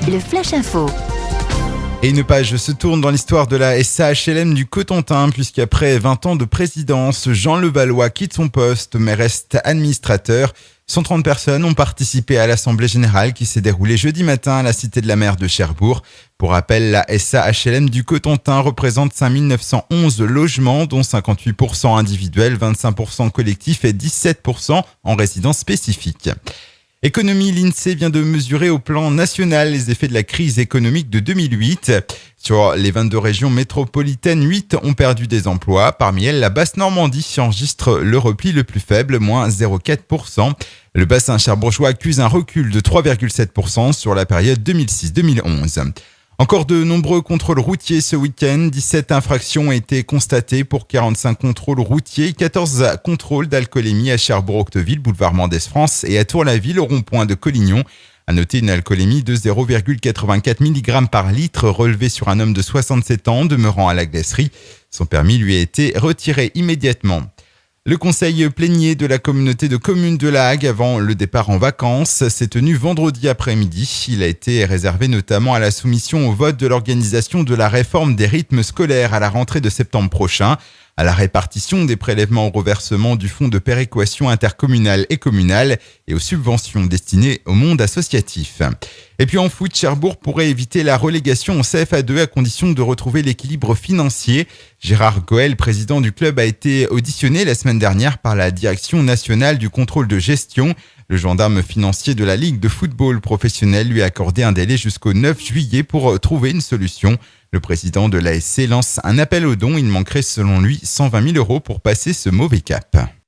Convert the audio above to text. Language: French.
le Flash Info. Et une page se tourne dans l'histoire de la SAHLM du Cotentin, puisqu'après 20 ans de présidence, Jean Levallois quitte son poste, mais reste administrateur. 130 personnes ont participé à l'Assemblée Générale qui s'est déroulée jeudi matin à la Cité de la Mer de Cherbourg. Pour rappel, la SAHLM du Cotentin représente 5 911 logements, dont 58% individuels, 25% collectifs et 17% en résidence spécifique. Économie, l'INSEE vient de mesurer au plan national les effets de la crise économique de 2008. Sur les 22 régions métropolitaines, 8 ont perdu des emplois. Parmi elles, la Basse-Normandie enregistre le repli le plus faible, moins 0,4%. Le bassin cherbourgeois accuse un recul de 3,7% sur la période 2006-2011. Encore de nombreux contrôles routiers ce week-end. 17 infractions ont été constatées pour 45 contrôles routiers, 14 contrôles d'alcoolémie à Cherbourg-Octeville, boulevard Mendès-France et à Tour-la-Ville au rond-point de Collignon. À noter une alcoolémie de 0,84 mg par litre relevée sur un homme de 67 ans demeurant à la glacerie. Son permis lui a été retiré immédiatement. Le conseil plénier de la communauté de communes de la Hague avant le départ en vacances s'est tenu vendredi après-midi. Il a été réservé notamment à la soumission au vote de l'organisation de la réforme des rythmes scolaires à la rentrée de septembre prochain, à la répartition des prélèvements au reversement du fonds de péréquation intercommunale et communale et aux subventions destinées au monde associatif. Et puis en foot, Cherbourg pourrait éviter la relégation en CFA2 à condition de retrouver l'équilibre financier. Gérard Goël, président du club, a été auditionné la semaine dernière par la Direction nationale du contrôle de gestion. Le gendarme financier de la Ligue de football professionnel lui a accordé un délai jusqu'au 9 juillet pour trouver une solution. Le président de l'ASC lance un appel aux dons. Il manquerait selon lui 120 000 € pour passer ce mauvais cap.